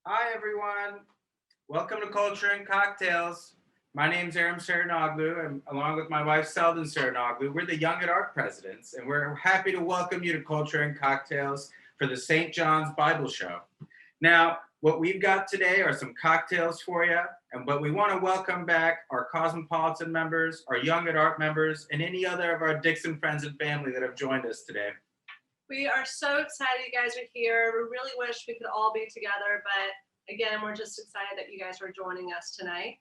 Hi, everyone. Welcome to Culture and Cocktails. My name's Erim Sarinoglu, and along with my wife, Selden Sarinoglu, we're the Young at Art presidents, and we're happy to welcome you to Culture and Cocktails for the St. John's Bible Show. Now, what we've got today are some cocktails for you, but we want to welcome back our Cosmopolitan members, our Young at Art members, and any other of our Dixon friends and family that have joined us today. We are so excited you guys are here. We really wish we could all be together, but again, we're just excited that you guys are joining us tonight.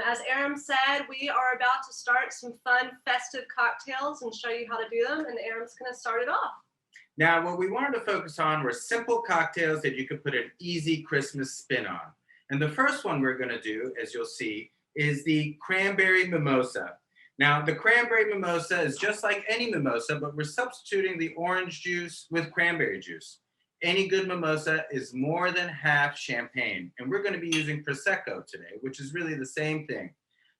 As Erim said, we are about to start some fun festive cocktails and show you how to do them, and Erim's going to start it off. Now, what we wanted to focus on were simple cocktails that you could put an easy Christmas spin on. And the first one we're going to do, as you'll see, is the cranberry mimosa. Now, the cranberry mimosa is just like any mimosa, but we're substituting the orange juice with cranberry juice. Any good mimosa is more than half champagne, and we're going to be using Prosecco today, which is really the same thing.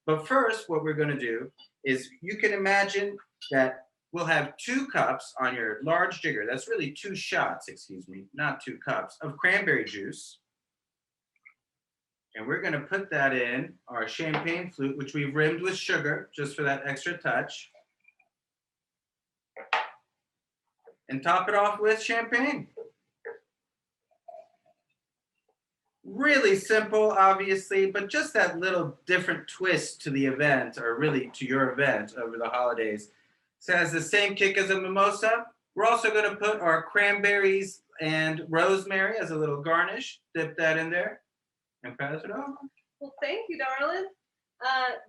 But first, what we're going to do is you can imagine that we'll have 2 cups on your large jigger. That's really 2 shots, excuse me, not 2 cups of cranberry juice. And we're going to put that in our champagne flute, which we've rimmed with sugar, just for that extra touch. And top it off with champagne. Really simple, obviously, but just that little different twist to the event, or really to your event over the holidays. So it has the same kick as a mimosa. We're also going to put our cranberries and rosemary as a little garnish. Dip that in there. And pass it over. Well, thank you, darling.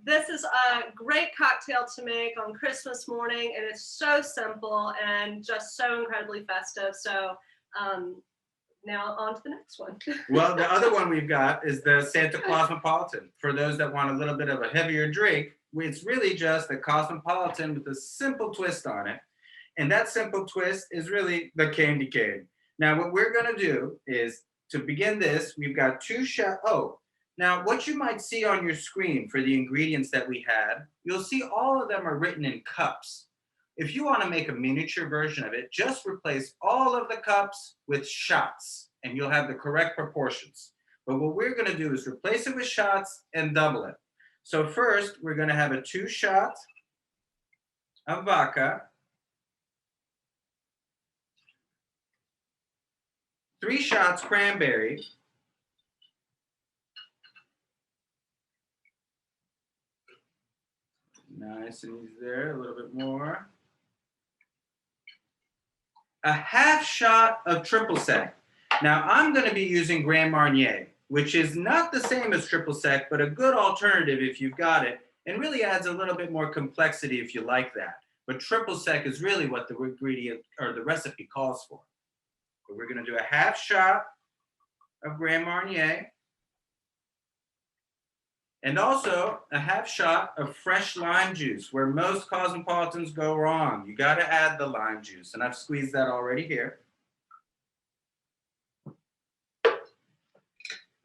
This is a great cocktail to make on Christmas morning, and it's so simple and just so incredibly festive. So now on to the next one. Well, the other one we've got is the Santa Cosmopolitan. For those that want a little bit of a heavier drink, it's really just a Cosmopolitan with a simple twist on it. And that simple twist is really the candy cane. Now, what we're going to do is, to begin this, we've got 2 shots. Oh, now what you might see on your screen for the ingredients that we had, you'll see all of them are written in cups. If you want to make a miniature version of it, just replace all of the cups with shots, and you'll have the correct proportions. But what we're going to do is replace it with shots and double it. So first, we're going to have a 2 shot of vodka, 3 shots cranberry, nice and easy there, a little bit more, a half shot of triple sec. Now I'm going to be using Grand Marnier, which is not the same as triple sec, but a good alternative if you've got it, and really adds a little bit more complexity if you like that. But triple sec is really what the ingredient or the recipe calls for. But we're going to do a half shot of Grand Marnier, and also a half shot of fresh lime juice, where most Cosmopolitans go wrong. You got to add the lime juice, and I've squeezed that already here.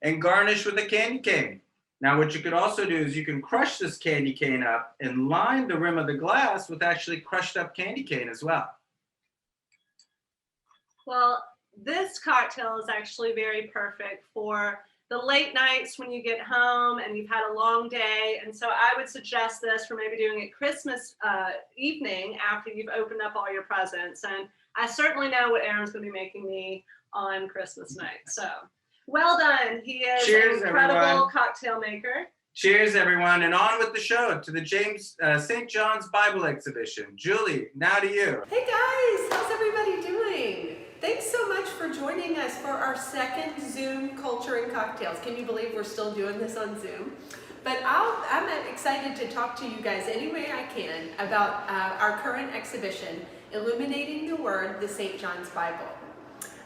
And garnish with a candy cane. Now, what you could also do is you can crush this candy cane up and line the rim of the glass with actually crushed up candy cane as well. Well, this cocktail is actually very perfect for the late nights when you get home and you've had a long day. And so I would suggest this for maybe doing it Christmas evening after you've opened up all your presents. And I certainly know what Aaron's going to be making me on Christmas night. So well done. He is Cheers, an incredible everyone. cocktail maker. Cheers, everyone, and on with the show to the St. John's Bible Exhibition. Julie, now to you. Hey guys, how's everybody doing? Thanks so much for joining us for our second Zoom Culture and Cocktails. Can you believe we're still doing this on Zoom? But I'm excited to talk to you guys any way I can about our current exhibition, Illuminating the Word, the St. John's Bible.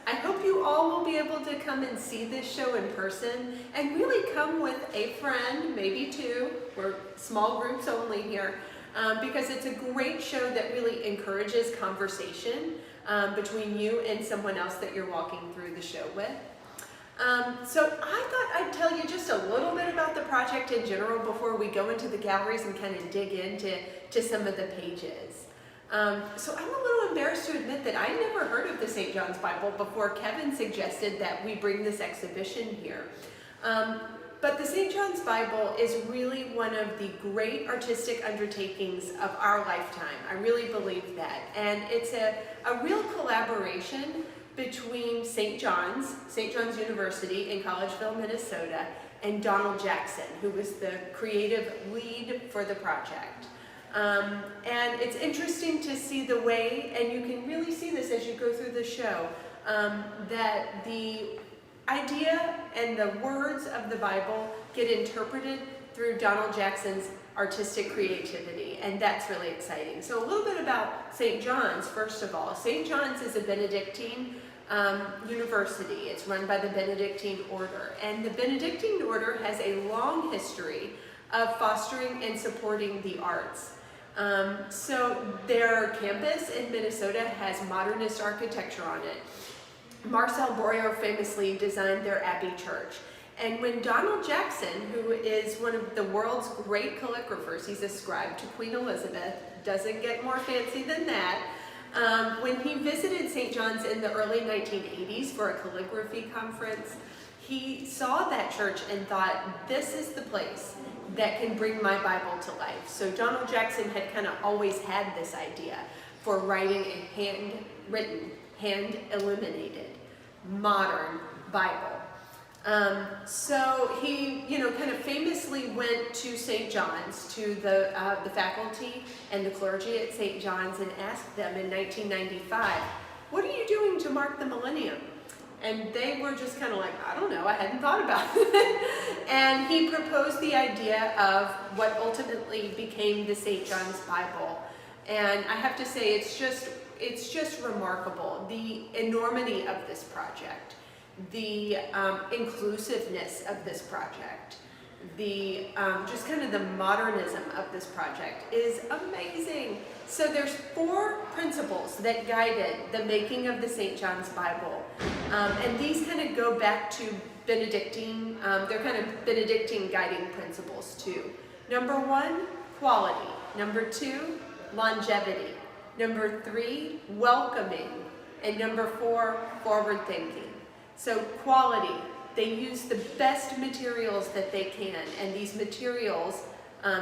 I hope you all will be able to come and see this show in person and really come with a friend, maybe 2. We're small groups only here, because it's a great show that really encourages conversation between you and someone else that you're walking through the show with. So I thought I'd tell you just a little bit about the project in general before we go into the galleries and kind of dig into some of the pages. So I'm a little embarrassed to admit that I never heard of the St. John's Bible before Kevin suggested that we bring this exhibition here. But the St. John's Bible is really one of the great artistic undertakings of our lifetime. I really believe that. And it's a real collaboration between St. John's University in Collegeville, Minnesota, and Donald Jackson, who was the creative lead for the project. And it's interesting to see the way, and you can really see this as you go through the show, that the idea and the words of the Bible get interpreted through Donald Jackson's artistic creativity, and that's really exciting. So a little bit about St. John's, first of all. St. John's is a Benedictine university. It's run by the Benedictine order, and the Benedictine order has a long history of fostering and supporting the arts. So their campus in Minnesota has modernist architecture on it. Marcel Breuer famously designed their Abbey Church. And when Donald Jackson, who is one of the world's great calligraphers, he's a scribe to Queen Elizabeth, doesn't get more fancy than that, when he visited St. John's in the early 1980s for a calligraphy conference, he saw that church and thought, this is the place that can bring my Bible to life. So Donald Jackson had kind of always had this idea for writing a handwritten, hand-illuminated, modern Bible. So he, kind of famously went to St. John's, to the faculty and the clergy at St. John's, and asked them in 1995, what are you doing to mark the millennium? And they were just kind of like, I don't know, I hadn't thought about it. And he proposed the idea of what ultimately became the St. John's Bible. And I have to say, it's just remarkable, the enormity of this project, the inclusiveness of this project, the just kind of the modernism of this project is amazing. So there's 4 principles that guided the making of the St. John's Bible, and these kind of go back to Benedictine, they're kind of Benedictine guiding principles too. Number 1, quality. Number 2, longevity. Number 3, welcoming. And number 4, forward thinking. So quality, they use the best materials that they can, and these materials,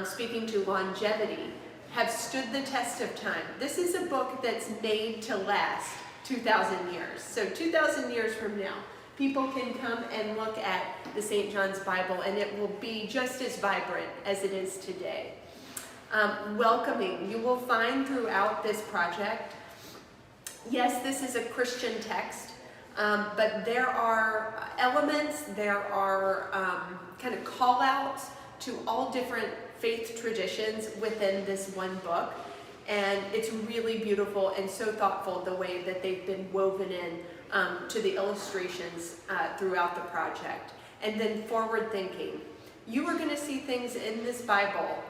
speaking to longevity, have stood the test of time. This is a book that's made to last 2,000 years. So 2,000 years from now, people can come and look at the St. John's Bible, and it will be just as vibrant as it is today. Welcoming, you will find throughout this project, yes, this is a Christian text, but there are elements, there are kind of call-outs to all different faith traditions within this one book, and it's really beautiful and so thoughtful the way that they've been woven in to the illustrations throughout the project. And then forward thinking. You are going to see things in this Bible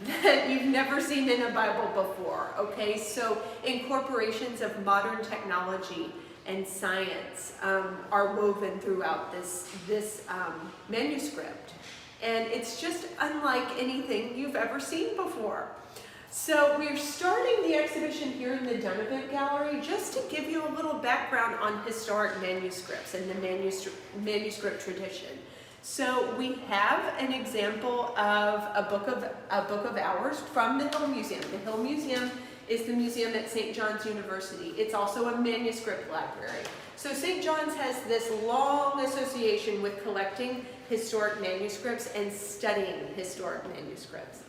that you've never seen in a Bible before, okay? So incorporations of modern technology and science are woven throughout this manuscript. And it's just unlike anything you've ever seen before. So we're starting the exhibition here in the Donovan Gallery just to give you a little background on historic manuscripts and the manuscript tradition. So we have an example of a book of hours from the Hill Museum. The Hill Museum is the museum at St. John's University. It's also a manuscript library. So St. John's has this long association with collecting historic manuscripts and studying historic manuscripts.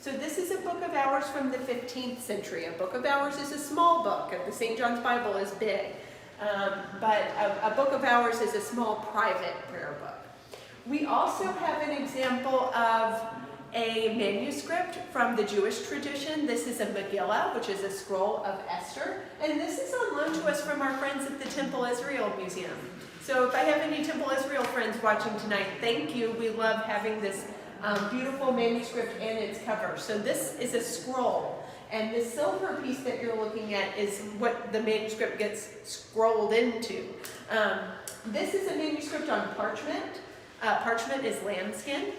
So this is a book of hours from the 15th century. A book of hours is a small book. The St. John's Bible is big. But a book of hours is a small private prayer book. We also have an example of a manuscript from the Jewish tradition. This is a Megillah, which is a scroll of Esther. And this is on loan to us from our friends at the Temple Israel Museum. So if I have any Temple Israel friends watching tonight, thank you. We love having this beautiful manuscript and its cover. So this is a scroll. And this silver piece that you're looking at is what the manuscript gets scrolled into. This is a manuscript on parchment. Parchment is lambskin.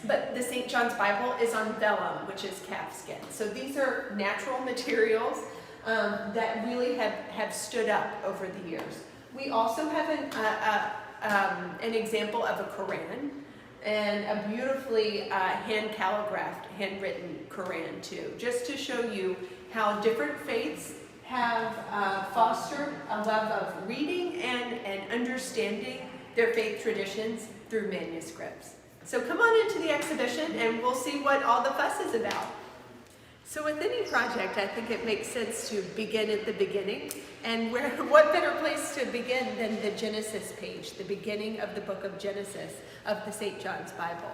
But the St. John's Bible is on vellum, which is calfskin. So these are natural materials that really have stood up over the years. We also have an example of a Quran, and a beautifully hand calligraphed, handwritten Quran too, just to show you how different faiths have fostered a love of reading and understanding their faith traditions through manuscripts. So come on into the exhibition and we'll see what all the fuss is about. So with any project, I think it makes sense to begin at the beginning. And what better place to begin than the Genesis page, the beginning of the book of Genesis of the St. John's Bible.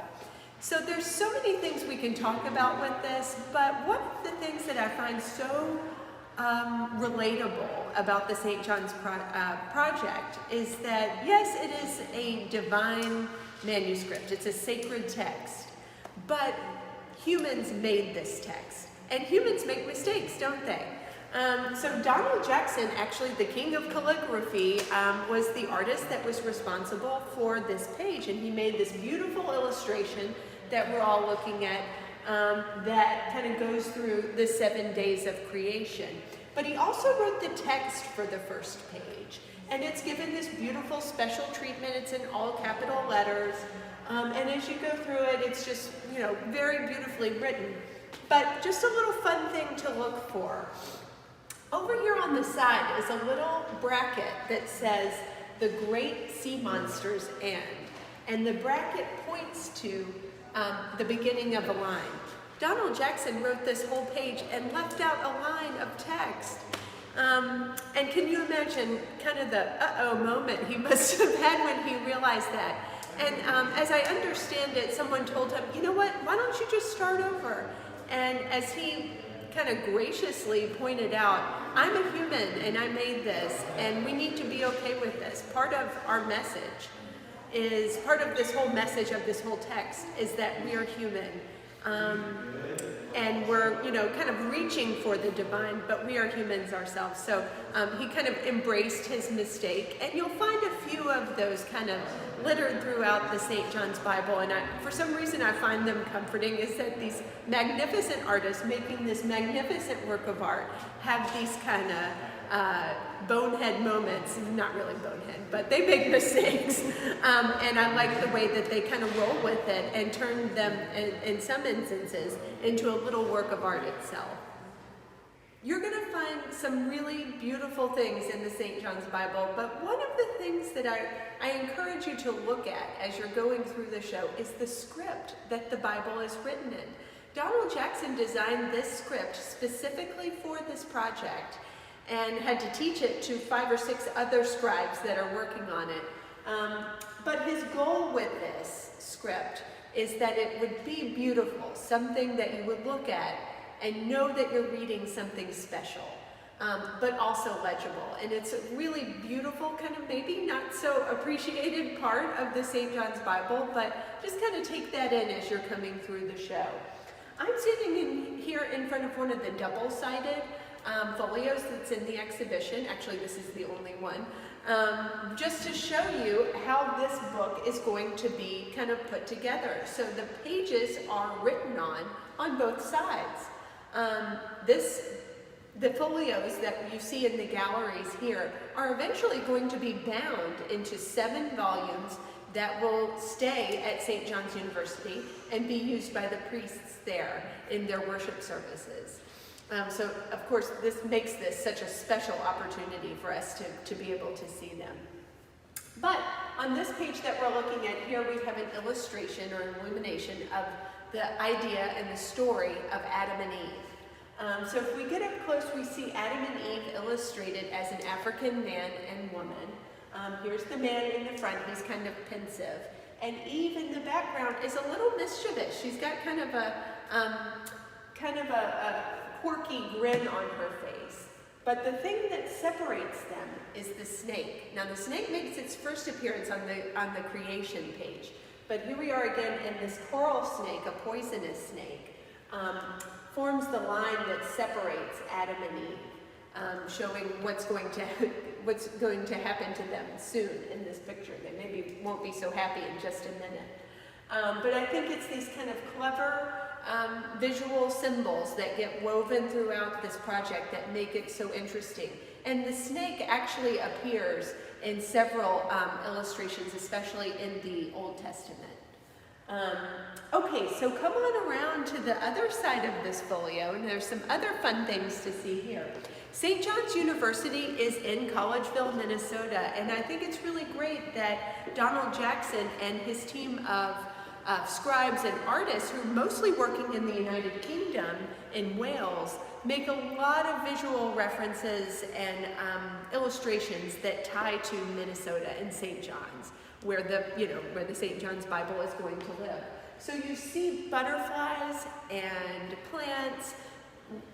So there's so many things we can talk about with this, but one of the things that I find so relatable about the St. John's project is that, yes, it is a divine manuscript, it's a sacred text, but humans made this text. And humans make mistakes, don't they? So Donald Jackson, actually the king of calligraphy, was the artist that was responsible for this page, and he made this beautiful illustration that we're all looking at that kind of goes through the 7 days of creation. But he also wrote the text for the first page, and it's given this beautiful special treatment. It's in all capital letters, and as you go through it, it's just, you know, very beautifully written. But just a little fun thing to look for. Over here on the side is a little bracket that says the great sea monsters end. And the bracket points to the beginning of a line. Donald Jackson wrote this whole page and left out a line of text. And can you imagine kind of the uh-oh moment he must have had when he realized that? And as I understand it, someone told him, you know what, why don't you just start over? And as he kind of graciously pointed out, I'm a human and I made this, and we need to be okay with this. Part of our message is, part of this whole message of this whole text is that we are human. And we're, you know, kind of reaching for the divine, but we are humans ourselves. So he kind of embraced his mistake, and you'll find a few of those kind of littered throughout the St. John's Bible. And for some reason I find them comforting, is that these magnificent artists making this magnificent work of art have these kind of bonehead moments. Not really bonehead, but they make mistakes. And I like the way that they kind of roll with it and turn them, in some instances, into a little work of art itself. You're going to find some really beautiful things in the St. John's Bible, but one of the things that I encourage you to look at as you're going through the show is the script that the Bible is written in. Donald Jackson designed this script specifically for this project and had to teach it to 5 or 6 other scribes that are working on it. But his goal with this script is that it would be beautiful, something that you would look at and know that you're reading something special, but also legible. And it's a really beautiful, kind of maybe not so appreciated part of the St. John's Bible, but just kind of take that in as you're coming through the show. I'm sitting here in front of one of the double-sided folios that's in the exhibition. Actually, this is the only one. Just to show you how this book is going to be kind of put together. So the pages are written on both sides. The folios that you see in the galleries here are eventually going to be bound into 7 volumes that will stay at St. John's University and be used by the priests there in their worship services. So, of course, this makes this such a special opportunity for us to be able to see them. But on this page that we're looking at here, we have an illustration or an illumination of the idea and the story of Adam and Eve. So if we get up close, we see Adam and Eve illustrated as an African man and woman. Here's the man in the front, he's kind of pensive. And Eve in the background is a little mischievous. She's got kind of a quirky grin on her face. But the thing that separates them is the snake. Now the snake makes its first appearance on the creation page. But here we are again, and this coral snake, a poisonous snake, forms the line that separates Adam and Eve, showing what's going to happen to them soon in this picture. They maybe won't be so happy in just a minute. But I think it's these kind of clever visual symbols that get woven throughout this project that make it so interesting. And the snake actually appears in several illustrations, especially in the Old Testament. Okay, so come on around to the other side of this folio, and there's some other fun things to see here. St. John's University is in Collegeville, Minnesota, and I think it's really great that Donald Jackson and his team of scribes and artists who are mostly working in the United Kingdom in Wales make a lot of visual references and illustrations that tie to Minnesota and St. John's, where the St. John's Bible is going to live. So you see butterflies and plants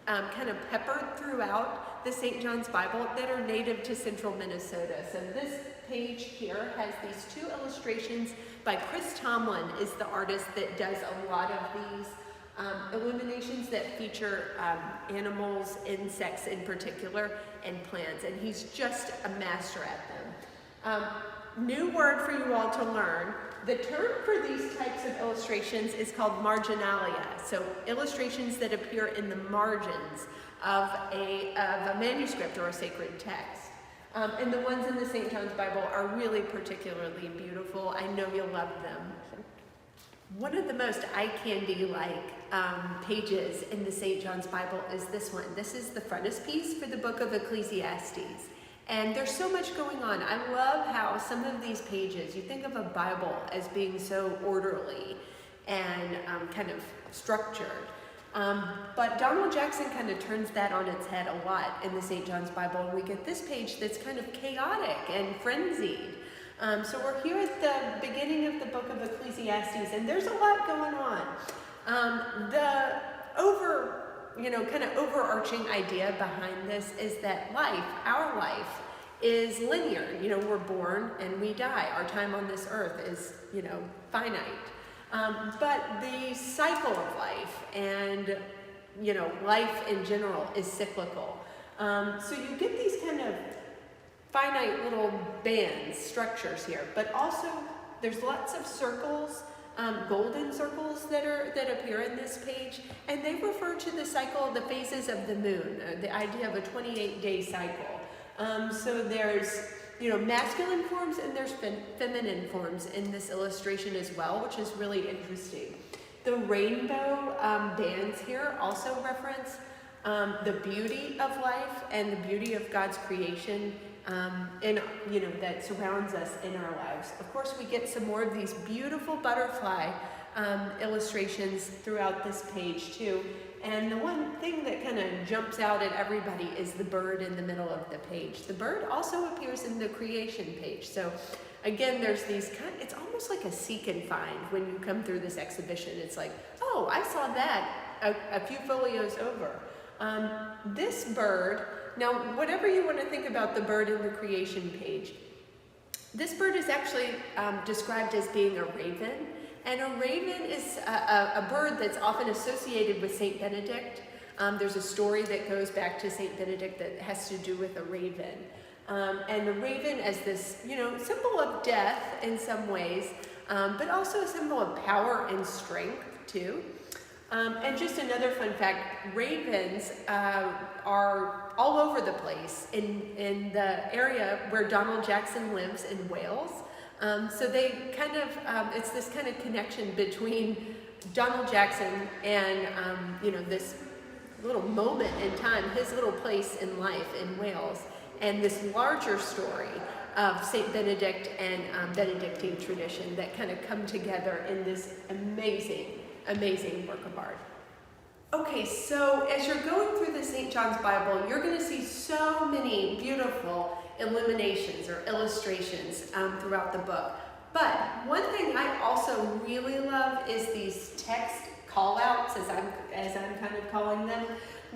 kind of peppered throughout the St. John's Bible that are native to central Minnesota. So this page here has these two illustrations by Chris Tomlin, is the artist that does a lot of these illuminations that feature animals, insects in particular, and plants, and he's just a master at them. New word for you all to learn. The term for these types of illustrations is called marginalia, so illustrations that appear in the margins of a manuscript or a sacred text. And the ones in the St. John's Bible are really particularly beautiful. I know you'll love them. One of the most eye-candy-like pages in the St. John's Bible is this one. This is the frontispiece for the book of Ecclesiastes. And there's so much going on. I love how some of these pages, you think of a Bible as being so orderly and kind of structured. But Donald Jackson kind of turns that on its head a lot in the St. John's Bible. And we get this page that's kind of chaotic and frenzied. So we're here at the beginning of the book of Ecclesiastes, and there's a lot going on. The kind of overarching idea behind this is that life, our life, is linear. We're born and we die. Our time on this earth is, finite. But the cycle of life and, life in general is cyclical. So you get these kind of finite little bands, structures here, but also there's lots of circles, golden circles that appear in this page, and they refer to the cycle, the phases of the moon, the idea of a 28-day cycle. So there's masculine forms and there's feminine forms in this illustration as well, which is really interesting. The rainbow bands here also reference the beauty of life and the beauty of God's creation that surrounds us in our lives. Of course, we get some more of these beautiful butterfly illustrations throughout this page too. And the one thing that kind of jumps out at everybody is the bird in the middle of the page. The bird also appears in the creation page. So again, there's these it's almost like a seek and find when you come through this exhibition. It's like, oh, I saw that a few folios over. This bird, now whatever you want to think about the bird in the creation page, this bird is actually described as being a raven. And a raven is a bird that's often associated with Saint Benedict. There's a story that goes back to Saint Benedict that has to do with a raven. And the raven as this, symbol of death in some ways, but also a symbol of power and strength too. And just another fun fact, ravens are all over the place in the area where Donald Jackson lives in Wales. So they kind of, it's this kind of connection between Donald Jackson and, this little moment in time, his little place in life in Wales, and this larger story of Saint Benedict and Benedictine tradition that kind of come together in this amazing, amazing work of art. Okay, so as you're going through the St. John's Bible, you're going to see so many beautiful illuminations or illustrations throughout the book. But one thing I also really love is these text call-outs, as I'm kind of calling them,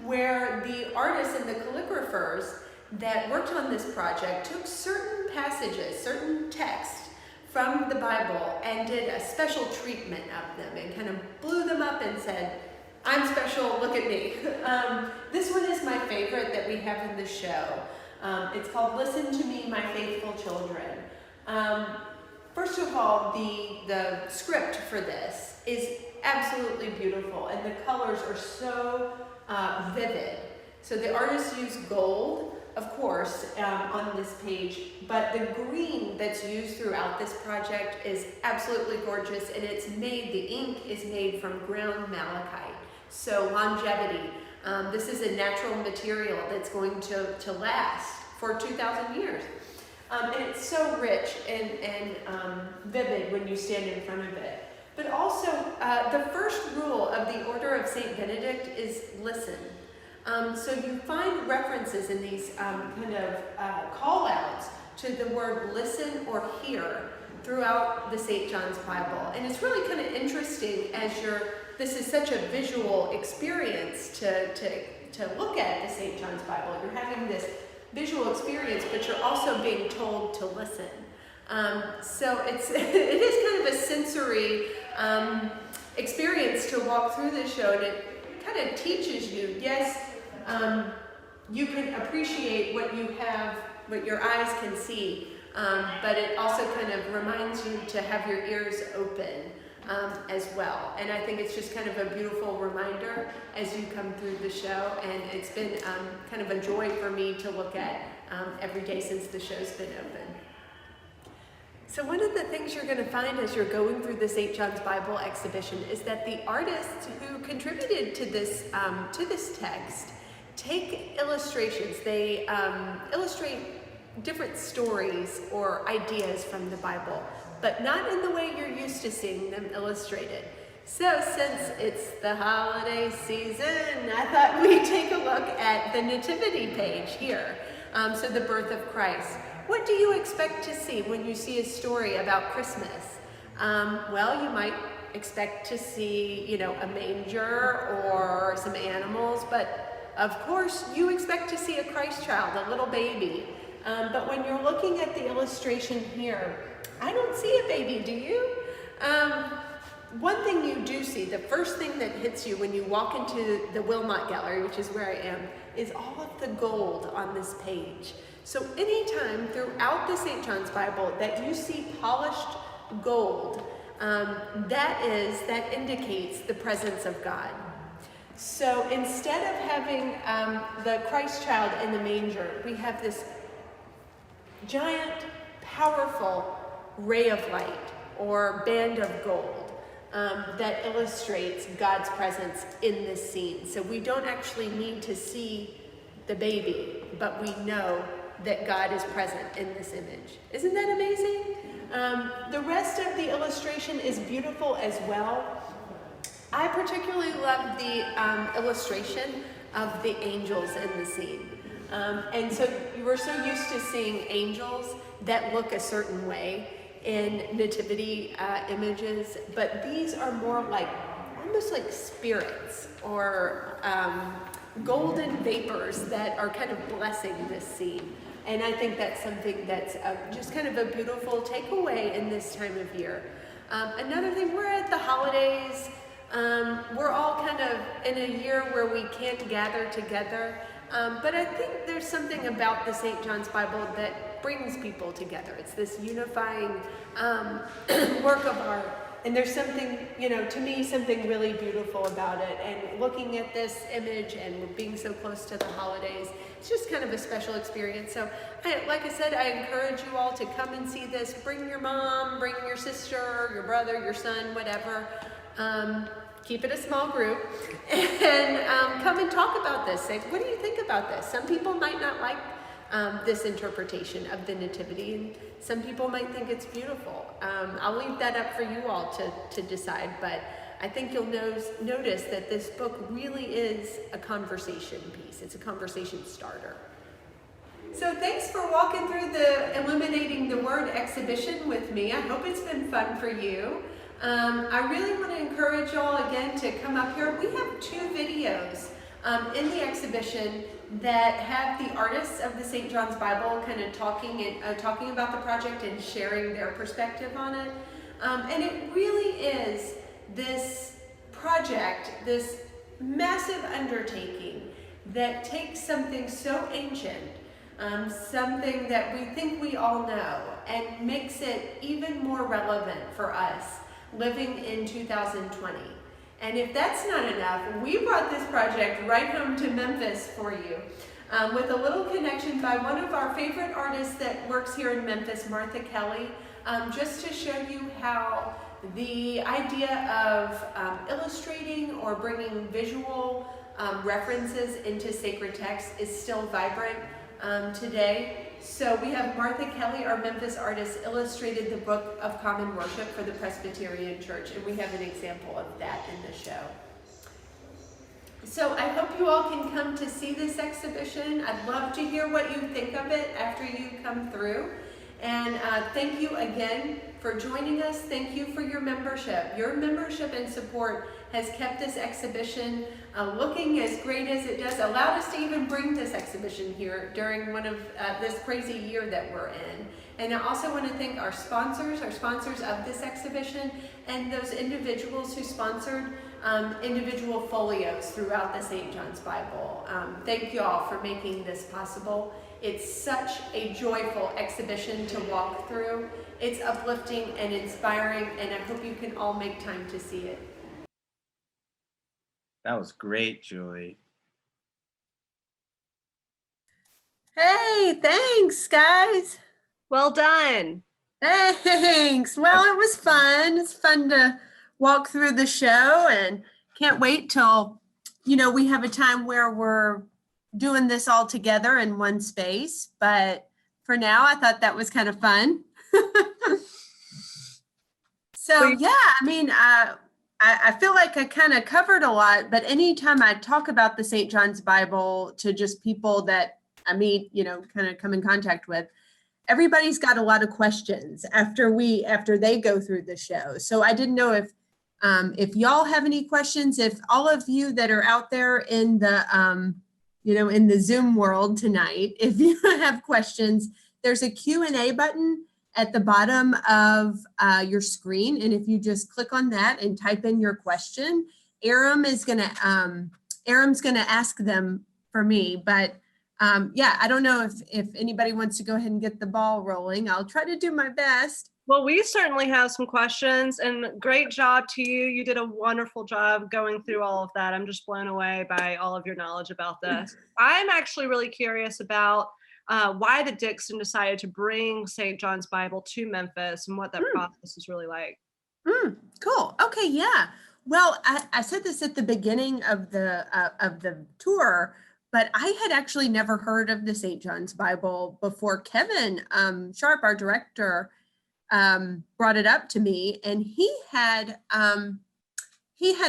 where the artists and the calligraphers that worked on this project took certain passages, certain texts from the Bible and did a special treatment of them and kind of blew them up and said, I'm special, look at me. This one is my favorite that we have in the show. It's called Listen to Me, My Faithful Children. first of all, the script for this is absolutely beautiful, and the colors are so vivid. So the artist used gold, of course, on this page, but the green that's used throughout this project is absolutely gorgeous, and the ink is made from ground malachite. So longevity. This is a natural material that's going to last for 2,000 years. And it's so rich and vivid when you stand in front of it. But also, the first rule of the Order of St. Benedict is listen. So you find references in these kind of call-outs to the word listen or hear throughout the St. John's Bible. And it's really kind of interesting as this is such a visual experience to look at the St. John's Bible. You're having this visual experience, but you're also being told to listen. So it is kind of a sensory experience to walk through this show, and it kind of teaches you, yes, you can appreciate what you have, what your eyes can see, but it also kind of reminds you to have your ears open as well. And I think it's just kind of a beautiful reminder as you come through the show, and it's been kind of a joy for me to look at every day since the show's been open. So one of the things you're going to find as you're going through the St. John's Bible exhibition is that the artists who contributed to this text take illustrations. They illustrate different stories or ideas from the Bible, but not in the way you're used to seeing them illustrated. So since it's the holiday season, I thought we'd take a look at the nativity page here. So the birth of Christ. What do you expect to see when you see a story about Christmas? Well, you might expect to see, a manger or some animals, but of course you expect to see a Christ child, a little baby. But when you're looking at the illustration here, I don't see a baby, do you? One thing you do see, the first thing that hits you when you walk into the Wilmot Gallery, which is where I am, is all of the gold on this page. So anytime throughout the St. John's Bible that you see polished gold, that indicates the presence of God. So instead of having the Christ child in the manger, we have this giant, powerful ray of light or band of gold that illustrates God's presence in this scene. So we don't actually need to see the baby, but we know that God is present in this image. Isn't that amazing? The rest of the illustration is beautiful as well. I particularly love the illustration of the angels in the scene. And so we're so used to seeing angels that look a certain way in nativity images, but these are more like, almost like spirits or golden vapors that are kind of blessing this scene. And I think that's something that's just kind of a beautiful takeaway in this time of year. Another thing, we're at the holidays. We're all kind of in a year where we can't gather together. But I think there's something about the St. John's Bible that brings people together. It's this unifying work of art. And there's something, to me, something really beautiful about it. And looking at this image and being so close to the holidays, it's just kind of a special experience. So, like I said, I encourage you all to come and see this. Bring your mom, bring your sister, your brother, your son, whatever. Keep it a small group. And come and talk about this. Say, what do you think about this? Some people might not like this interpretation of the Nativity, and some people might think it's beautiful. I'll leave that up for you all to decide, but I think you'll notice that this book really is a conversation piece. It's a conversation starter. So thanks for walking through the Illuminating the Word exhibition with me. I hope it's been fun for you. I really want to encourage y'all again to come up here. We have 2 videos in the exhibition that have the artists of the St. John's Bible kind of talking about the project and sharing their perspective on it. And it really is this project, this massive undertaking that takes something so ancient something that we think we all know, and makes it even more relevant for us living in 2020. And if that's not enough, we brought this project right home to Memphis for you, with a little connection by one of our favorite artists that works here in Memphis, Martha Kelly, just to show you how the idea of illustrating or bringing visual references into sacred text is still vibrant today. So we have Martha Kelly, our Memphis artist, illustrated the Book of Common Worship for the Presbyterian Church, and we have an example of that in the show. So I hope you all can come to see this exhibition. I'd love to hear what you think of it after you come through. And thank you again for joining us. Thank you for your membership. Your membership and support has kept this exhibition looking as great as it does, allowed us to even bring this exhibition here during one of this crazy year that we're in. And I also want to thank our sponsors of this exhibition, and those individuals who sponsored individual folios throughout the St. John's Bible. Thank you all for making this possible. It's such a joyful exhibition to walk through. It's uplifting and inspiring, and I hope you can all make time to see it. That was great, Julie. Hey, thanks, guys. Well done. Thanks. Well, it was fun. It's fun to walk through the show, and can't wait till, we have a time where we're doing this all together in one space. But for now, I thought that was kind of fun. So yeah, I feel like I kind of covered a lot, but anytime I talk about the St. John's Bible to just people that I meet, kind of come in contact with, everybody's got a lot of questions after they go through the show. So I didn't know if y'all have any questions, if all of you that are out there in the, in the Zoom world tonight, if you have questions, there's a Q&A button at the bottom of your screen. And if you just click on that and type in your question, Erim's gonna ask them for me. But yeah, I don't know if anybody wants to go ahead and get the ball rolling. I'll try to do my best. Well, we certainly have some questions, and great job to you. You did a wonderful job going through all of that. I'm just blown away by all of your knowledge about this. I'm actually really curious about why the Dixon decided to bring St. John's Bible to Memphis and what that process is really like. Cool. Okay. Yeah. Well, I said this at the beginning of the tour, but I had actually never heard of the St. John's Bible before Kevin Sharp, our director, brought it up to me, and he had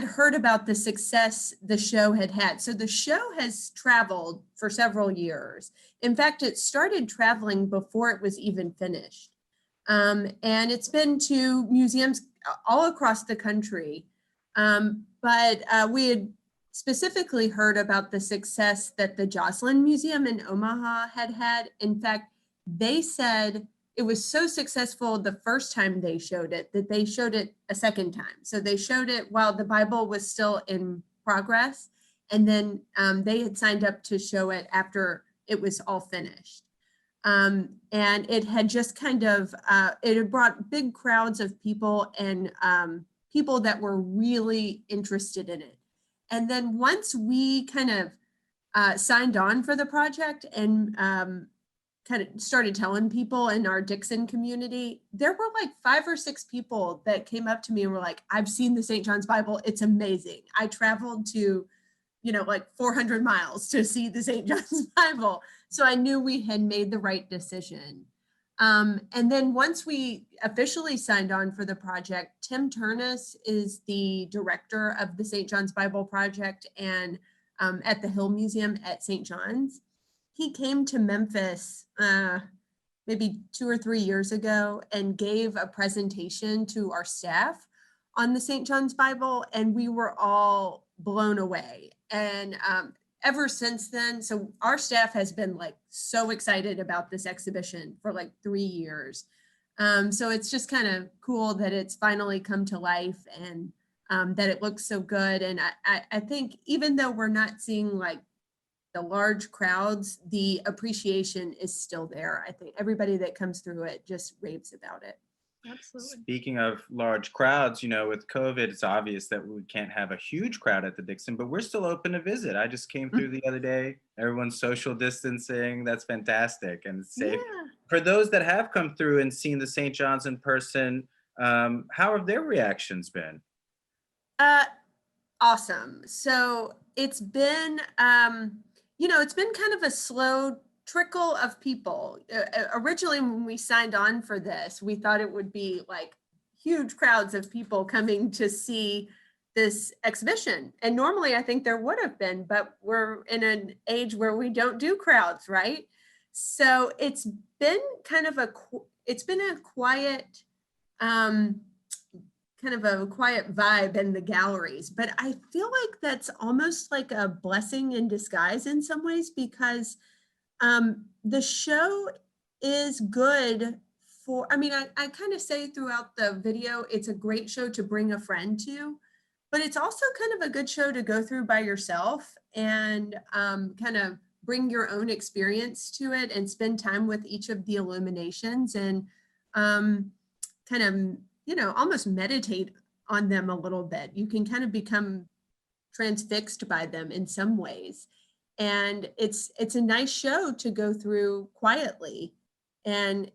heard about the success the show had had. So the show has traveled for several years. In fact, it started traveling before it was even finished. And it's been to museums all across the country. But we had specifically heard about the success that the Joslin Museum in Omaha had had. In fact, they said it was so successful the first time they showed it that they showed it a second time. So they showed it while the Bible was still in progress. And then they had signed up to show it after it was all finished. And it had just kind of, it had brought big crowds of people and people that were really interested in it. And then once we kind of signed on for the project and kind of started telling people in our Dixon community, there were like 5 or 6 people that came up to me and were like, I've seen the St. John's Bible. It's amazing. I traveled to, like 400 miles to see the St. John's Bible. So I knew we had made the right decision. And then once we officially signed on for the project, Tim Turnus is the director of the St. John's Bible Project and at the Hill Museum at St. John's. He came to Memphis maybe 2 or 3 years ago and gave a presentation to our staff on the St. John's Bible, and we were all blown away. And ever since then, so our staff has been like so excited about this exhibition for like 3 years. So it's just kind of cool that it's finally come to life and that it looks so good. And I think even though we're not seeing like the large crowds, the appreciation is still there. I think everybody that comes through it just raves about it. Absolutely. Speaking of large crowds, with COVID, it's obvious that we can't have a huge crowd at the Dixon, but we're still open to visit. I just came through the other day. Everyone's social distancing. That's fantastic and it's safe. Yeah. For those that have come through and seen the St. John's in person, how have their reactions been? Awesome. So it's been, it's been kind of a slow trickle of people. Originally, when we signed on for this, we thought it would be like huge crowds of people coming to see this exhibition. And normally I think there would have been, but we're in an age where we don't do crowds, right? So it's been kind of a quiet, kind of a quiet vibe in the galleries, but I feel like that's almost like a blessing in disguise in some ways, because the show is good for, I kind of say throughout the video, it's a great show to bring a friend to, but it's also kind of a good show to go through by yourself and kind of bring your own experience to it and spend time with each of the illuminations and kind of, almost meditate on them a little bit. You can kind of become transfixed by them in some ways. And it's a nice show to go through quietly and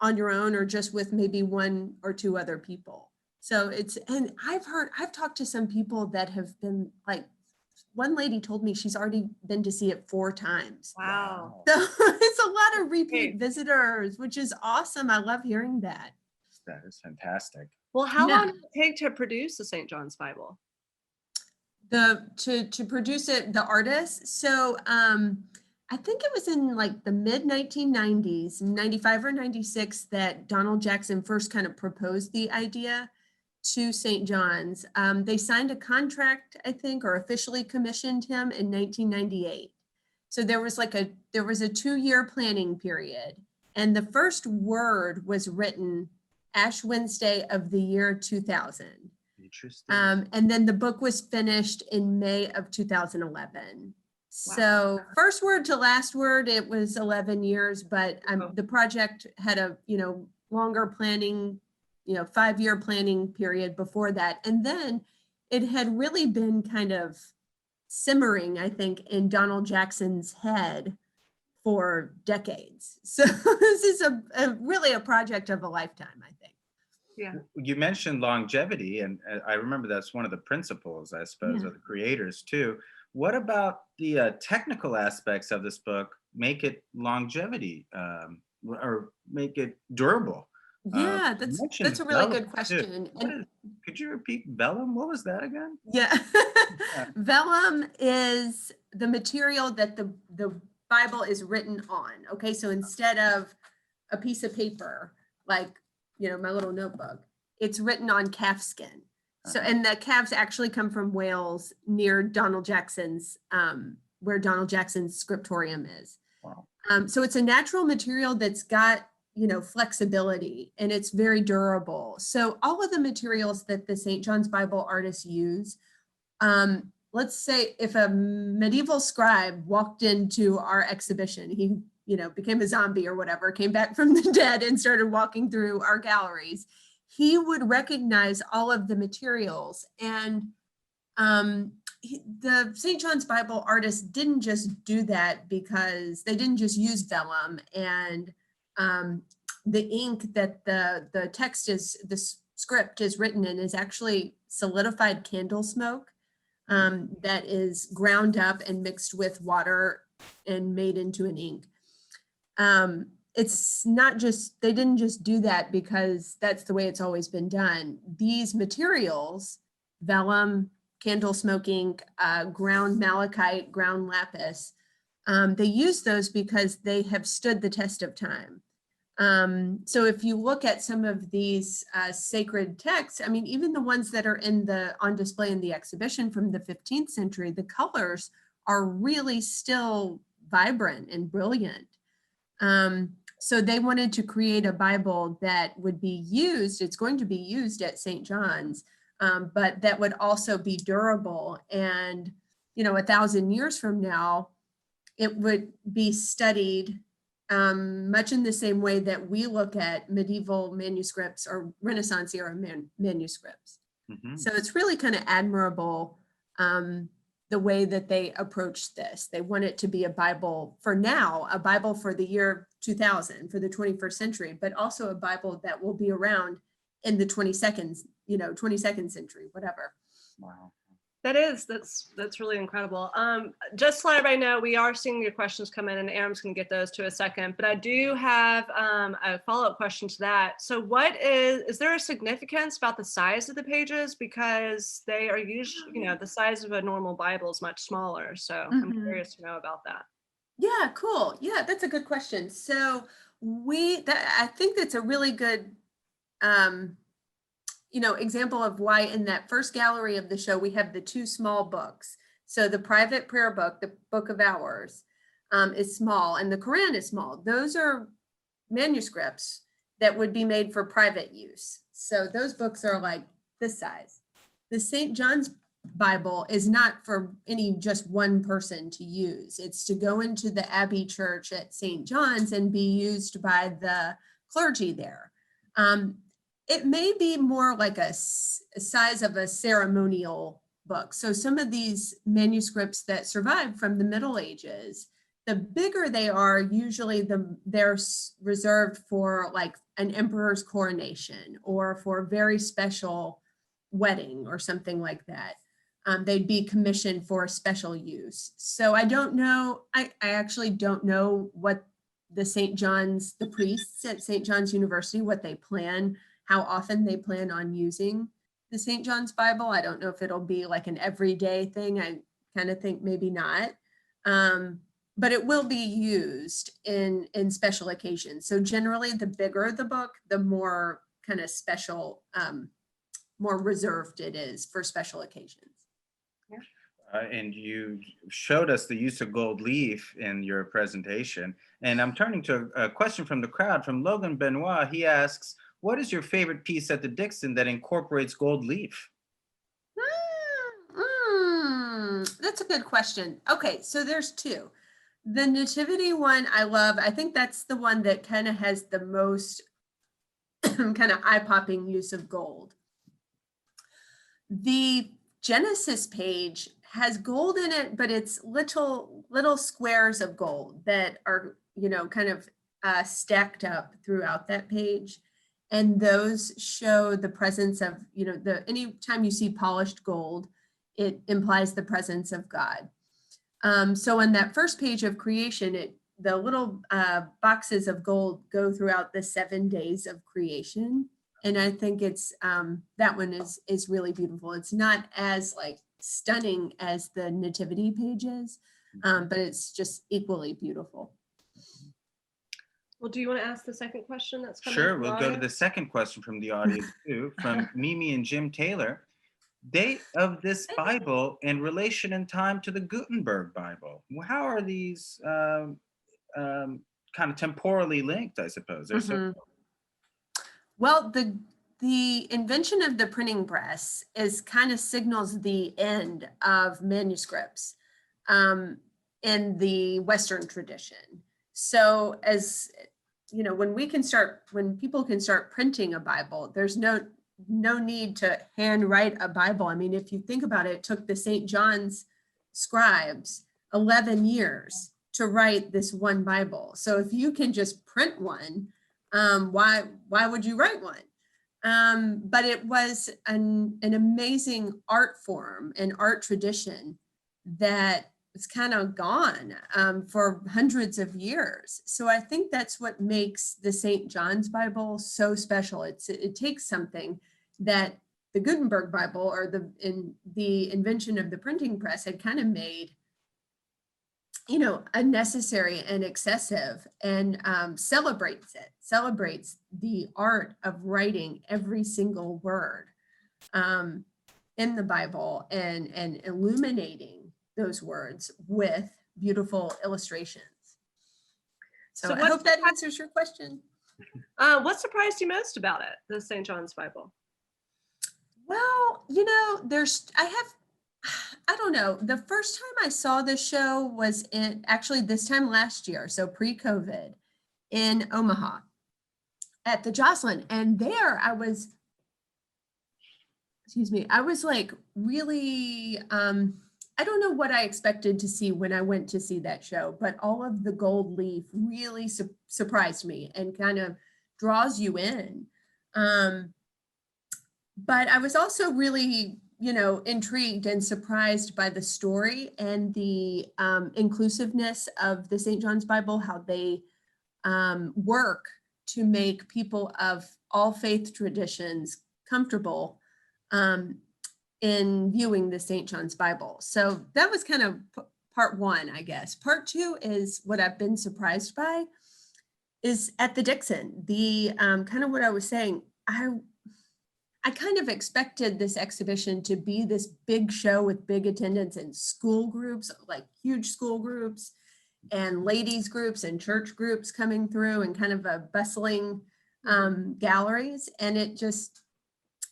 on your own, or just with maybe one or two other people. So and I've talked to some people that have been like, one lady told me she's already been to see it 4 times. Wow. So it's a lot of repeat visitors, which is awesome. I love hearing that. That is fantastic. Well, how Yeah. long did it take to produce the St. John's Bible? To produce it, the artist. So I think it was in like the mid 1990s, 95 or 96, that Donald Jackson first kind of proposed the idea to St. John's. They signed a contract, I think, or officially commissioned him in 1998. So there was a 2-year planning period, and the first word was written Ash Wednesday of the year 2000. Interesting. And then the book was finished in May of 2011. So first word to last word, it was 11 years, but the project had a, longer planning, 5-year planning period before that. And then it had really been kind of simmering, I think, in Donald Jackson's head for decades. So this is really a project of a lifetime, I think. Yeah. You mentioned longevity, and I remember that's one of the principles, I suppose, of the creators too. What about the technical aspects of this book make it longevity or make it durable? Yeah, that's a really good question. Could you repeat vellum? What was that again? Yeah. Vellum is the material that the Bible is written on. Okay, so instead of a piece of paper, like, my little notebook, it's written on calf skin. So, and the calves actually come from Wales near Donald Jackson's, where Donald Jackson's scriptorium is. Wow. So it's a natural material that's got, flexibility, and it's very durable. So all of the materials that the St. John's Bible artists use, let's say if a medieval scribe walked into our exhibition, he, became a zombie or whatever, came back from the dead and started walking through our galleries, he would recognize all of the materials. And the St. John's Bible artists didn't just do that because they didn't just use vellum and the ink that the text is, the script is written in, is actually solidified candle smoke that is ground up and mixed with water and made into an ink. It's not just, they didn't just do that because that's the way it's always been done. These materials, vellum, candle smoke ink, ground malachite, ground lapis, they use those because they have stood the test of time. So if you look at some of these sacred texts, even the ones that are on display in the exhibition from the 15th century, the colors are really still vibrant and brilliant. So they wanted to create a Bible that would be used, it's going to be used at St. John's, but that would also be durable. And, 1,000 years from now, it would be studied much in the same way that we look at medieval manuscripts or Renaissance era manuscripts. Mhm. So it's really kind of admirable the way that they approach this. They want it to be a Bible for now, a Bible for the year 2000, for the 21st century, but also a Bible that will be around in the 22nd century, whatever. Wow. That's really incredible. Just to let everybody know, we are seeing your questions come in, and Erim's going to get those to a second. But I do have a follow-up question to that. So, is there a significance about the size of the pages, because they are usually, the size of a normal Bible is much smaller. So I'm curious to know about that. Yeah, cool. Yeah, that's a good question. So I think that's a really good example of why in that first gallery of the show, we have the two small books. So the private prayer book, the Book of Hours, is small, and the Quran is small. Those are manuscripts that would be made for private use. So those books are like this size. The St. John's Bible is not for just one person to use. It's to go into the Abbey Church at St. John's and be used by the clergy there. It may be more like a size of a ceremonial book. So some of these manuscripts that survive from the Middle Ages, the bigger they are, usually they're reserved for like an emperor's coronation or for a very special wedding or something like that. They'd be commissioned for special use. So I don't know, I actually don't know what the priests at St. John's University, what they plan, how often they plan on using the St. John's Bible. I don't know if it'll be like an everyday thing. I kind of think maybe not. But it will be used in special occasions. So generally, the bigger the book, the more kind of special, more reserved it is for special occasions. And you showed us the use of gold leaf in your presentation. And I'm turning to a question from the crowd, from Logan Benoit. He asks, what is your favorite piece at the Dixon that incorporates gold leaf? That's a good question. Okay, so there's two. The Nativity one I love. I think that's the one that kind of has the most kind of eye-popping use of gold. The Genesis page has gold in it, but it's little squares of gold that are, kind of stacked up throughout that page. And those show the presence of, anytime you see polished gold, it implies the presence of God. So on that first page of creation, the little boxes of gold go throughout the 7 days of creation. And I think it's that one is really beautiful. It's not as like stunning as the Nativity pages, but it's just equally beautiful. Well, do you want to ask the second question that's coming? Sure, we'll go to the second question from the audience too, from Mimi and Jim Taylor. Date of this Bible in relation in time to the Gutenberg Bible. How are these kind of temporally linked, I suppose? They're so Well, the invention of the printing press kind of signals the end of manuscripts in the Western tradition. So as when people can start printing a Bible, there's no need to handwrite a Bible. I mean, if you think about it, it took the St. John's scribes 11 years to write this one Bible. So if you can just print one, why would you write one? But it was an amazing art form and art tradition that was kind of gone for hundreds of years. So I think that's what makes the St. John's Bible so special. It takes something that the Gutenberg Bible or the invention of the printing press had kind of made, unnecessary and excessive, and celebrates the art of writing every single word in the Bible and illuminating those words with beautiful illustrations. So I hope that answers your question. What surprised you most about it, the St. John's Bible? Well, I don't know. The first time I saw this show was actually this time last year, so pre-COVID, in Omaha at the Jocelyn. And there I was, I was like really, I don't know what I expected to see when I went to see that show, but all of the gold leaf really surprised me and kind of draws you in. But I was also really, intrigued and surprised by the story and the inclusiveness of the St. John's Bible, how they work to make people of all faith traditions comfortable in viewing the St. John's Bible. So that was kind of part one, I guess. Part two is what I've been surprised by is at the Dixon, the kind of what I was saying, I kind of expected this exhibition to be this big show with big attendance and school groups, like huge school groups and ladies groups and church groups coming through and kind of a bustling galleries. And it just,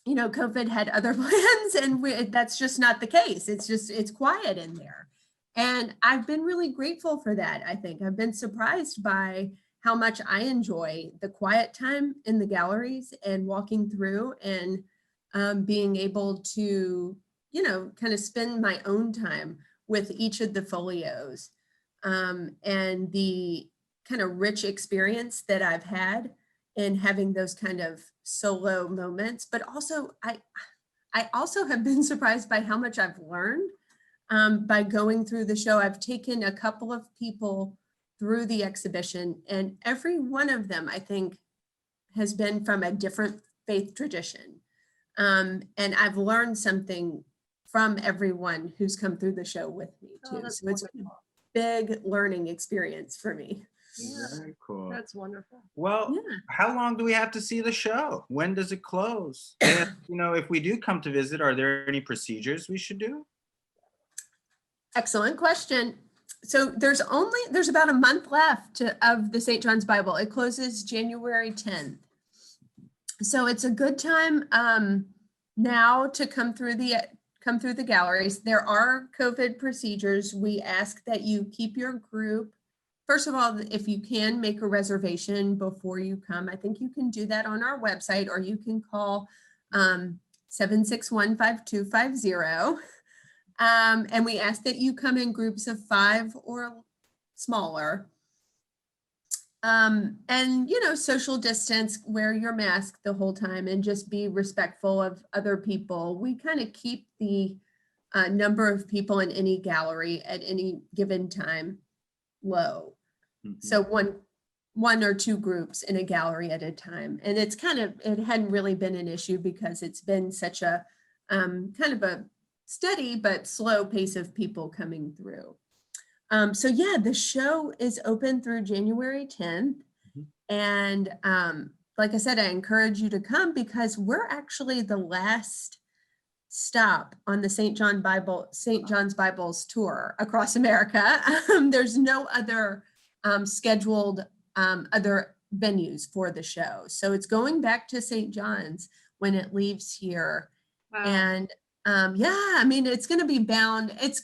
COVID had other plans and that's just not the case. It's quiet in there. And I've been really grateful for that. I think I've been surprised by how much I enjoy the quiet time in the galleries and walking through and being able to, kind of spend my own time with each of the folios and the kind of rich experience that I've had in having those kind of solo moments. But also, I also have been surprised by how much I've learned by going through the show. I've taken a couple of people through the exhibition, and every one of them, I think, has been from a different faith tradition. And I've learned something from everyone who's come through the show with me too. So it's been a big learning experience for me. Yeah, very cool. That's wonderful. Well, how long do we have to see the show? When does it close? And, if we do come to visit, are there any procedures we should do? Excellent question. So there's about a month left of the St. John's Bible. It closes January 10th. So it's a good time now to come through the galleries. There are COVID procedures. We ask that you keep your group. First of all, if you can make a reservation before you come, I think you can do that on our website, or you can call 761-5250. And we ask that you come in groups of 5 or smaller. And, social distance, wear your mask the whole time and just be respectful of other people. We kind of keep the number of people in any gallery at any given time low. Mm-hmm. So one or two groups in a gallery at a time. And it hadn't really been an issue because it's been such a kind of a steady but slow pace of people coming through. The show is open through January 10th. Mm-hmm. And like I said, I encourage you to come because we're actually the last stop on the St. John's Bible's tour across America. There's no other scheduled other venues for the show. So it's going back to St. John's when it leaves here. Wow. And it's going to be bound. It's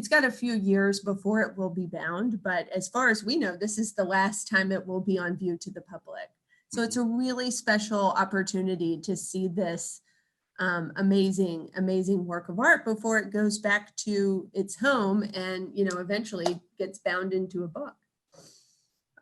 got a few years before it will be bound, but as far as we know, this is the last time it will be on view to the public. So it's a really special opportunity to see this amazing work of art before it goes back to its home and, eventually gets bound into a book.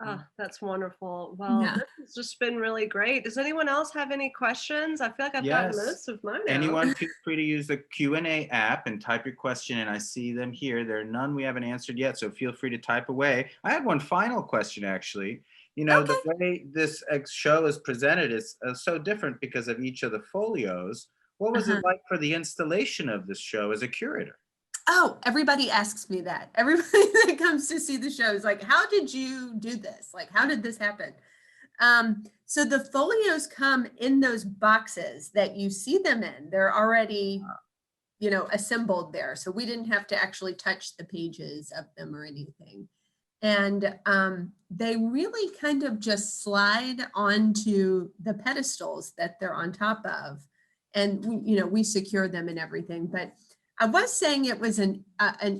Oh, that's wonderful. Well, This has just been really great. Does anyone else have any questions? I feel like I've gotten most of mine out. Anyone feel free to use the Q&A app and type your question, and I see them here. There are none we haven't answered yet, so feel free to type away. I had one final question, actually. The way this show is presented is so different because of each of the folios. What was it like for the installation of this show as a curator? Oh, everybody asks me that. Everybody that comes to see the show is like, how did you do this? Like, how did this happen? So the folios come in those boxes that you see them in. They're already, assembled there. So we didn't have to actually touch the pages of them or anything. And they really kind of just slide onto the pedestals that they're on top of. And, we secure them and everything. But I was saying it was an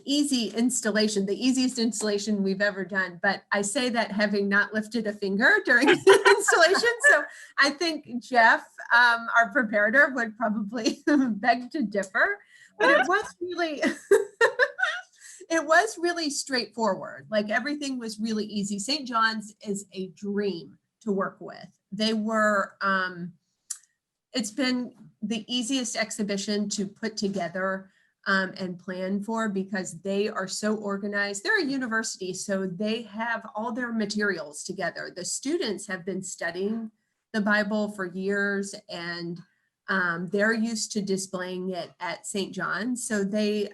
easy installation, the easiest installation we've ever done, but I say that having not lifted a finger during the installation. So I think Jeff, our preparator, would probably beg to differ, but it was really, it was really straightforward. Like everything was really easy. St. John's is a dream to work with. They were, it's been the easiest exhibition to put together and plan for, because they are so organized. They're a university, so they have all their materials together. The students have been studying the Bible for years, and they're used to displaying it at St. John's. So they,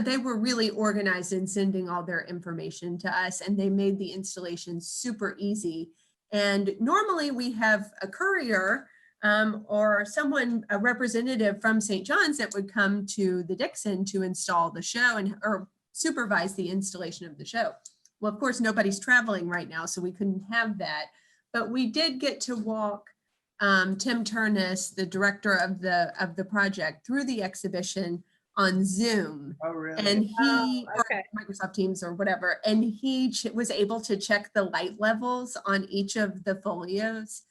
they were really organized in sending all their information to us, and they made the installation super easy. And normally we have a courier or someone, a representative from St. John's, that would come to the Dixon to install the show or supervise the installation of the show. Well, of course, nobody's traveling right now, so we couldn't have that. But we did get to walk Tim Turnus, the director of the project, through the exhibition on Zoom. Oh, really? And he, okay. or Microsoft Teams or whatever, and he was able to check the light levels on each of the folios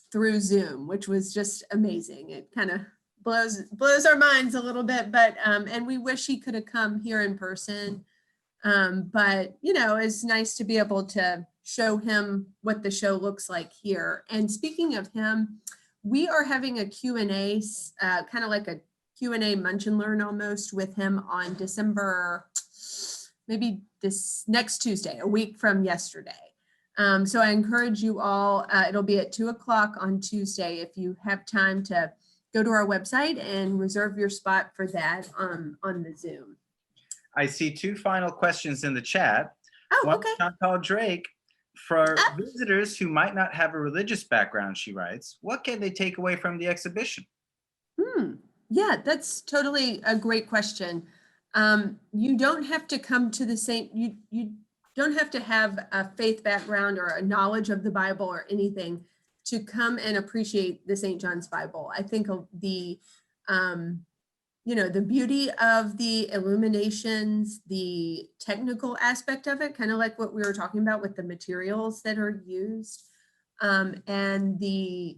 through Zoom, which was just amazing. It kind of blows our minds a little bit, but and we wish he could have come here in person. But it's nice to be able to show him what the show looks like here. And speaking of him, we are having a Q&A, kind of like a Q&A munch and learn almost, with him on December, maybe this next Tuesday, a week from yesterday. So I encourage you all, it'll be at 2:00 on Tuesday. If you have time to go to our website and reserve your spot for that on the Zoom. I see two final questions in the chat. Oh, One okay. from Chantal Drake. For visitors who might not have a religious background, she writes, what can they take away from the exhibition? Yeah, that's totally a great question. You don't have to come to the same, you don't have to have a faith background or a knowledge of the Bible or anything to come and appreciate the St. John's Bible. I think the beauty of the illuminations, the technical aspect of it, kind of like what we were talking about with the materials that are used, and the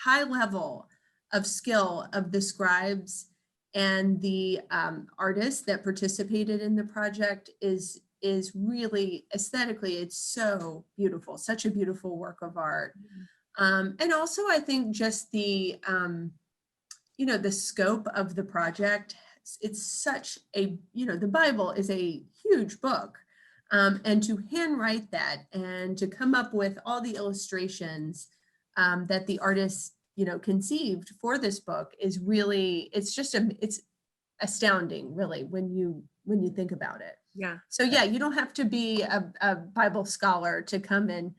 high level of skill of the scribes and the artists that participated in the project is really aesthetically, it's so beautiful, such a beautiful work of art. And also I think just the scope of the project, it's such a, the Bible is a huge book. And to handwrite that and to come up with all the illustrations that the artists conceived for this book is really, it's astounding, really, when you think about it. Yeah. So yeah, you don't have to be a Bible scholar to come and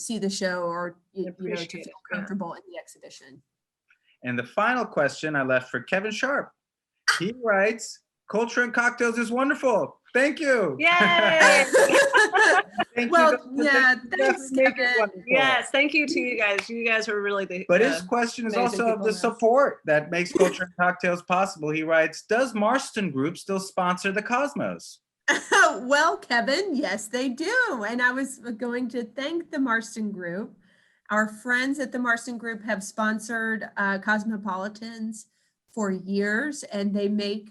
see the show, or to feel comfortable in the exhibition. And the final question I left for Kevin Sharp. He writes, culture and cocktails is wonderful. Thank you. Yay! Thanks, Kevin. Yes, thank you to you guys. You guys were really the. But his question is also of the support that makes culture and cocktails possible. He writes, does Marston Group still sponsor the Cosmos? Well, Kevin, yes, they do. And I was going to thank the Marston Group. Our friends at the Marston Group have sponsored Cosmopolitans for years, and they make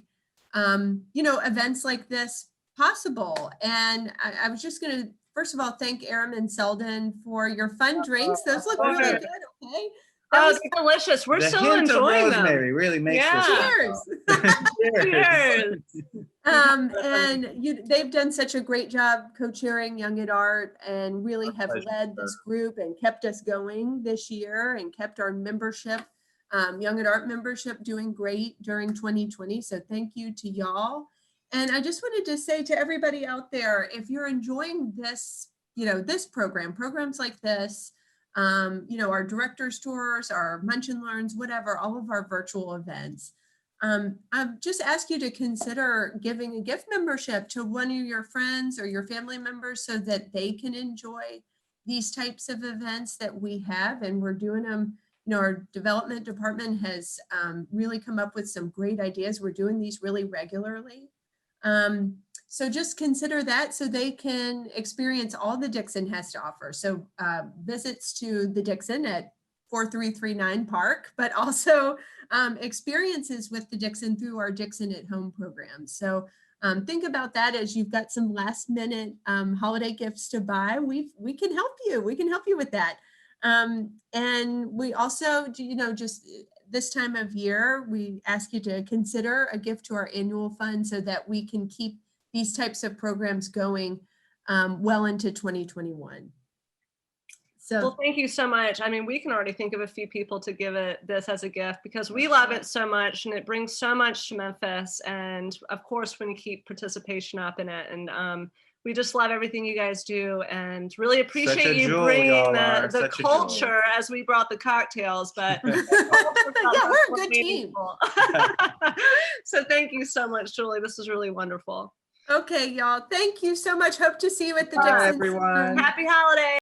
events like this possible. And I was just going to, first of all, thank Erim and Selden for your fun drinks. Those look really good. Okay. They're delicious. We're still enjoying them. Really makes this. Cheers. Cheers. And they've done such a great job co-chairing Young at Art, and really have led this group and kept us going this year, and kept our membership, Young at Art membership, doing great during 2020. So thank you to y'all. And I just wanted to say to everybody out there, if you're enjoying this, this programs like this, our director's tours, our Munch and Learns, whatever, all of our virtual events, I've just asked you to consider giving a gift membership to one of your friends or your family members, so that they can enjoy these types of events that we have. And we're doing them, our development department has really come up with some great ideas. We're doing these really regularly. So just consider that so they can experience all the Dixon has to offer. So visits to the Dixon at 4339 Park, but also experiences with the Dixon through our Dixon at Home program. So think about that as you've got some last minute holiday gifts to buy. We can help you. We can help you with that. And we also, just this time of year, we ask you to consider a gift to our annual fund so that we can keep these types of programs going well into 2021. So well, thank you so much. I mean, we can already think of a few people to give this as a gift because we love it so much and it brings so much to Memphis. And of course, we keep participation up in it. And we just love everything you guys do and really appreciate you bringing the culture as we brought the cocktails. But yeah, we're a good team. So thank you so much, Julie. This is really wonderful. Okay, y'all. Thank you so much. Hope to see you at the Bye, Dixon. everyone. Happy holidays.